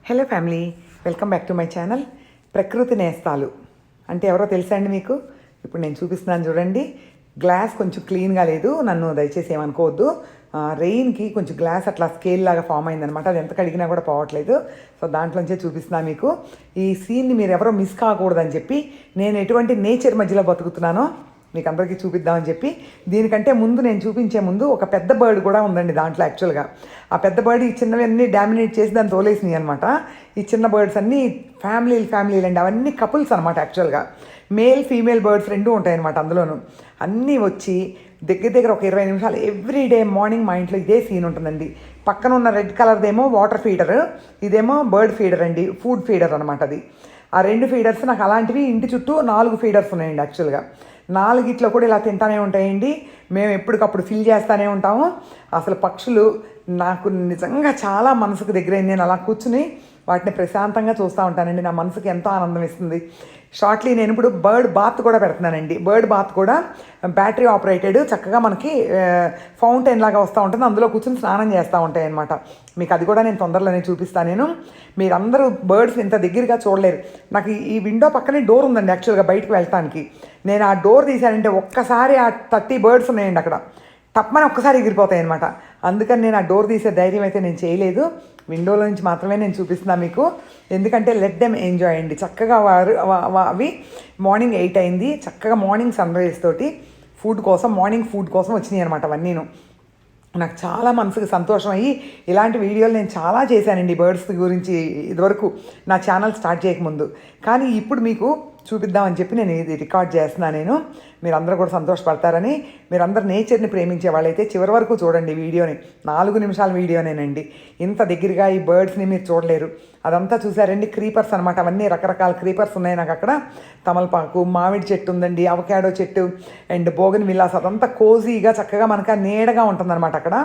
Hello family, welcome back to my channel. ప్రకృతి నేస్తాలు అంటే ఎవరో తెలుసా అండి మీకు? ఇప్పుడు నేను చూపిస్తున్నాను చూడండి. గ్లాస్ కొంచెం క్లీన్గా లేదు, నన్ను దయచేసి ఏమనుకోవద్దు. రెయిన్కి కొంచెం గ్లాస్ అట్లా స్కేల్ లాగా ఫామ్ అయిందనమాట. అది ఎంత కడిగినా కూడా పోవట్లేదు. సో దాంట్లోంచే చూపిస్తున్నాను మీకు. ఈ సీన్ని మీరు ఎవరో మిస్ కాకూడదని చెప్పి నేను ఎటువంటి నేచర్ మధ్యలో బతుకుతున్నానో మీకు అందరికీ చూపిద్దామని చెప్పి. దీనికంటే ముందు నేను చూపించే ముందు ఒక పెద్ద బర్డ్ కూడా ఉందండి దాంట్లో. యాక్చువల్గా ఆ పెద్ద బర్డ్ ఈ చిన్నవి అన్నీ డామినేట్ చేసి దాన్ని తోలేసినాయి అనమాట. ఈ చిన్న బర్డ్స్ అన్నీ ఫ్యామిలీలు అండి, అవన్నీ కపుల్స్ అనమాట. యాక్చువల్గా మేల్ ఫీమేల్ బర్డ్స్ రెండూ ఉంటాయన్నమాట. అందులోనూ అన్నీ వచ్చి దగ్గర ఒక 20 నిమిషాలు ఎవ్రీడే మార్నింగ్ మా ఇంట్లో ఇదే సీన్ ఉంటుందండి. పక్కన ఉన్న రెడ్ కలర్దేమో వాటర్ ఫీడర్, ఇదేమో బర్డ్ ఫీడర్ అండి, ఫుడ్ ఫీడర్ అనమాట. అది ఆ 2 ఫీడర్స్ నాకు అలాంటివి ఇంటి చుట్టూ 4 ఫీడర్స్ ఉన్నాయండి. యాక్చువల్గా 4 కూడా ఇలా తింటానే ఉంటాయండి. మేము ఎప్పటికప్పుడు ఫిల్ చేస్తూనే ఉంటాము. అసలు పక్షులు నాకు నిజంగా చాలా మనసుకు దగ్గరైంది. నేను అలా కూర్చుని వాటిని ప్రశాంతంగా చూస్తూ ఉంటానండి. నా మనసుకి ఎంతో ఆనందం ఇస్తుంది. షార్ట్లీ నేను ఇప్పుడు బర్డ్ బాత్ కూడా పెడుతున్నానండి. బర్డ్ బాత్ కూడా బ్యాటరీ ఆపరేటెడ్, చక్కగా మనకి ఫౌంటైన్ లాగా వస్తూ ఉంటుంది. అందులో కూర్చొని స్నానం చేస్తూ ఉంటాయి అనమాట. మీకు అది కూడా నేను తొందరలోనే చూపిస్తాను. మీరందరూ బర్డ్స్ ఇంత దగ్గరగా చూడలేరు. నాకు ఈ విండో పక్కనే డోర్ ఉందండి యాక్చువల్గా బయటకు వెళ్తానికి. నేను ఆ డోర్ తీశానంటే ఒక్కసారి ఆ 30 బర్డ్స్ ఉన్నాయండి అక్కడ, తప్పని ఒక్కసారి ఎగిరిపోతాయి అనమాట. అందుకని నేను ఆ డోర్ తీసే ధైర్యం అయితే నేను చేయలేదు. విండోలో నుంచి మాత్రమే నేను చూపిస్తున్నాను మీకు. ఎందుకంటే లెట్ దెమ్ ఎంజాయ్ అండి. చక్కగా అవి మార్నింగ్ 8 అయింది, చక్కగా మార్నింగ్ సన్ రైజ్ తోటి మార్నింగ్ ఫుడ్ కోసం వచ్చినాయి అనమాట. అవన్నీను నాకు చాలా మనసుకు సంతోషం అయ్యి ఇలాంటి వీడియోలు నేను చాలా చేశానండి బర్డ్స్ గురించి ఇదివరకు నా ఛానల్ స్టార్ట్ చేయకముందు. కానీ ఇప్పుడు మీకు చూపిద్దామని చెప్పి నేను ఇది రికార్డ్ చేస్తున్నాను. మీరందరూ కూడా సంతోషపడతారని. మీరందరూ నేచర్ని ప్రేమించే వాళ్ళైతే చివరి వరకు చూడండి వీడియోని. 4 నిమిషాల వీడియోనేనండి. ఇంత దగ్గరగా ఈ బర్డ్స్ని మీరు చూడలేరు. అదంతా చూసారండి, క్రీపర్స్ అనమాట. అవన్నీ రకరకాల క్రీపర్స్ ఉన్నాయి నాకు అక్కడ. తమలపాకు, మామిడి చెట్టు ఉందండి, అవకాడో చెట్టు అండ్ బోగన్ విల్లాస్. అదంతా కోజీగా చక్కగా మనకు నీడగా ఉంటుందన్నమాట అక్కడ.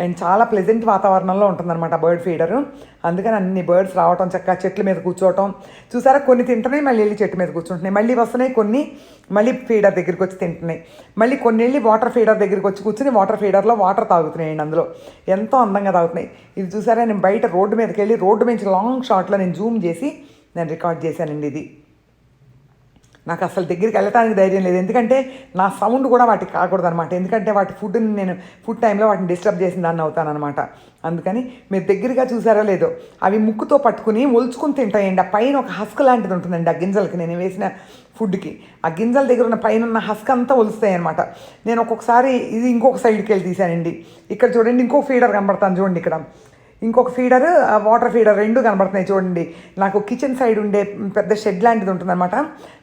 అండ్ చాలా ప్లెజెంట్ వాతావరణంలో ఉంటుందన్నమాట బర్డ్ ఫీడరు. అందుకని అన్ని బర్డ్స్ రావటం, చక్కగా చెట్ల మీద కూర్చోవటం. చూసారా, కొన్ని తింటున్నాయి, మళ్ళీ వెళ్ళి చెట్టు మీద కూర్చుంటున్నాయి, మళ్ళీ వస్తున్నాయి, కొన్ని మళ్ళీ ఫీడర్ దగ్గరికి వచ్చి తింటున్నాయి, మళ్ళీ కొన్ని వెళ్ళి వాటర్ ఫీడర్ దగ్గరికి వచ్చి కూర్చుని వాటర్ ఫీడర్లో వాటర్ తాగుతున్నాయండి. అందులో ఎంతో అందంగా తాగుతున్నాయి. ఇది చూసారా, నేను బయట రోడ్డు మీదకి వెళ్ళి రోడ్డు మీద లాంగ్ షాట్లో నేను జూమ్ చేసి నేను రికార్డ్ చేశానండి. ఇది నాకు అసలు దగ్గరికి వెళ్ళడానికి ధైర్యం లేదు. ఎందుకంటే నా సౌండ్ కూడా వాటికి కాకూడదు అనమాట. ఎందుకంటే వాటి ఫుడ్ని నేను ఫుడ్ టైంలో వాటిని డిస్టర్బ్ చేసిన దాన్ని అవుతానమాట. అందుకని మీరు దగ్గరగా చూసారో లేదో, అవి ముక్కుతో పట్టుకుని ఒలుచుకుని తింటాయండి. ఆ పైన ఒక హస్క్ లాంటిది ఉంటుందండి ఆ గింజలకి, నేను వేసిన ఫుడ్కి. ఆ గింజల దగ్గర ఉన్న పైన ఉన్న హస్క్ అంతా ఒలుస్తాయి అనమాట. నేను ఒక్కొక్కసారి ఇది ఇంకొక సైడ్కి వెళ్ళి తీసానండి. ఇక్కడ చూడండి, ఇంకొక ఫీడర్ కనబడతాను చూడండి. ఇక్కడ ఇంకొక ఫీడర్, వాటర్ ఫీడర్ 2 కనబడుతున్నాయి చూడండి. నాకు కిచెన్ సైడ్ ఉండే పెద్ద షెడ్ లాంటిది ఉంటుందన్నమాట.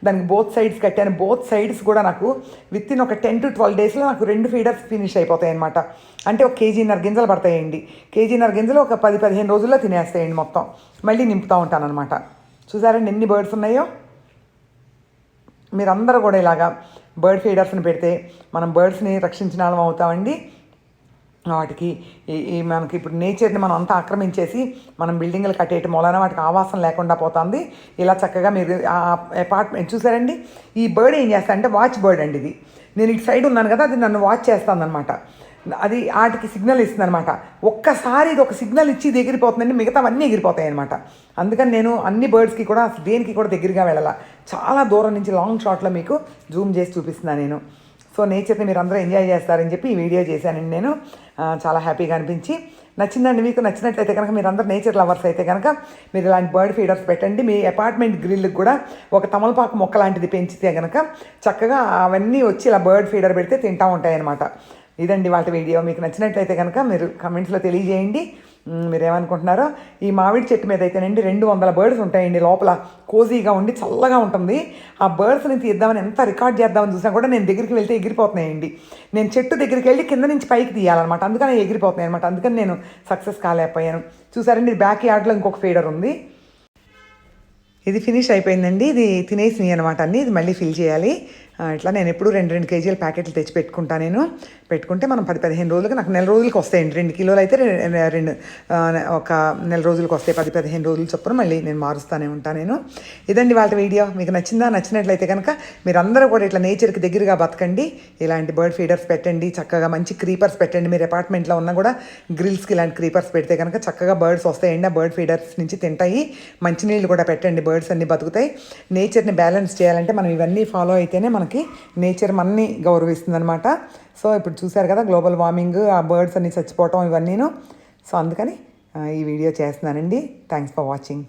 దానికి బోత్ సైడ్స్ కట్టాను. బోత్ సైడ్స్ కూడా నాకు విత్ ఇన్ ఒక 10 to 12 డేస్లో నాకు 2 ఫీడర్స్ ఫినిష్ అయిపోతాయి అనమాట. అంటే ఒక 1.5 kg గింజలు పడతాయండి. 1.5 kg గింజలు ఒక 10-15 రోజుల్లో తినేస్తాయండి మొత్తం. మళ్ళీ నింపుతూ ఉంటాను అనమాట. చూసారండి ఎన్ని బర్డ్స్ ఉన్నాయో. మీరందరూ కూడా ఇలాగా బర్డ్ ఫీడర్స్ని పెడితే మనం బర్డ్స్ని రక్షించిన వాళ్ళం అవుతామండి. వాటికి మనకి ఇప్పుడు నేచర్ని మనం అంతా ఆక్రమించేసి మనం బిల్డింగ్లు కట్టేయటం మూలన వాటికి ఆవాసం లేకుండా పోతుంది. ఇలా చక్కగా మీరు అపార్ట్మెంట్ చూసారండి. ఈ బర్డ్ ఏం చేస్తా అంటే వాచ్ బర్డ్ అండి ఇది. నేను ఇటు సైడ్ ఉన్నాను కదా, అది నన్ను వాచ్ చేస్తుందన్నమాట. అది వాటికి సిగ్నల్ ఇస్తుంది అనమాట. ఒక్కసారి ఇది ఒక సిగ్నల్ ఇచ్చి ఇది ఎగిరిపోతుందండి, మిగతావన్నీ ఎగిరిపోతాయి అనమాట. అందుకని నేను అన్ని బర్డ్స్కి కూడా దేనికి కూడా దగ్గరగా వెళ్ళాల, చాలా దూరం నుంచి లాంగ్ షాట్లో మీకు జూమ్ చేసి చూపిస్తున్నాను నేను. సో నేచర్ని మీరు అందరూ ఎంజాయ్ చేస్తారని చెప్పి ఈ వీడియో చేశానండి నేను. చాలా హ్యాపీగా అనిపించి నచ్చిందండి. మీకు నచ్చినట్లయితే కనుక, మీరు అందరూ నేచర్ లవర్స్ అయితే కనుక మీరు ఇలాంటి బర్డ్ ఫీడర్స్ పెట్టండి. మీ అపార్ట్మెంట్ గ్రిల్కి కూడా ఒక తమలపాకు మొక్క లాంటిది పెంచితే కనుక చక్కగా అవన్నీ వచ్చి ఇలా బర్డ్ ఫీడర్ పెడితే తింటూ ఉంటాయి అన్నమాట. ఇదండి వాటి వీడియో. మీకు నచ్చినట్లయితే కనుక మీరు కమెంట్స్లో తెలియజేయండి మీరేమనుకుంటున్నారో. ఈ మామిడి చెట్టు మీద అయితేనండి 200 బర్డ్స్ ఉంటాయండి. లోపల కోజీగా ఉండి చల్లగా ఉంటుంది. ఆ బర్డ్స్ని తీద్దామని ఎంత రికార్డ్ చేద్దామని చూసినా కూడా నేను దగ్గరికి వెళ్తే ఎగిరిపోతున్నాయండి. నేను చెట్టు దగ్గరికి వెళ్ళి కింద నుంచి పైకి తీయాలన్నమాట. అందుకని ఎగిరిపోతున్నాయి అనమాట. అందుకని నేను సక్సెస్ కాలేకపోయాను. చూసారండి, బ్యాక్ యార్డ్లో ఇంకొక ఫీడర్ ఉంది. ఇది ఫినిష్ అయిపోయిందండి. ఇది తినేసినాయి అనమాట అన్నీ. ఇది మళ్ళీ ఫిల్ చేయాలి. ఇట్లా నేను ఎప్పుడు 2 కేజీల ప్యాకెట్లు తెచ్చి పెట్టుకుంటే మనం 10-15 రోజులకి నాకు నెల రోజులకి వస్తాయండి. 2 కిలోలు అయితే ఒక నెల రోజులకు వస్తాయి. 10-15 రోజులు చొప్పున మళ్ళీ నేను మారుస్తూనే ఉంటాను. ఇదండి వాళ్ళ వీడియో. మీకు నచ్చినట్లయితే కనుక మీరందరూ కూడా ఇట్లా నేచర్కి దగ్గరగా బతకండి. ఇలాంటి బర్డ్ ఫీడర్స్ పెట్టండి, చక్కగా మంచి క్రీపర్స్ పెట్టండి. మీరు అపార్ట్మెంట్లో ఉన్నా కూడా గ్రిల్స్కి ఇలాంటి క్రీపర్స్ పెడితే కనుక చక్కగా బర్డ్స్ వస్తాయండి. ఆ బర్డ్ ఫీడర్స్ నుంచి తింటాయి. మంచినీళ్ళు కూడా పెట్టండి, బర్డ్స్ అన్నీ బతుకుతాయి. నేచర్ని బ్యాలెన్స్ చేయాలంటే మనం ఇవన్నీ ఫాలో అయితేనే మనకి నేచర్ మనని గౌరవిస్తుంది అనమాట. సో ఇప్పుడు చూసారు కదా గ్లోబల్ వార్మింగ్, ఆ బర్డ్స్ అన్నీ చచ్చిపోవటం ఇవన్నీను. సో అందుకని ఈ వీడియో చేస్తున్నానండి. Thanks for watching.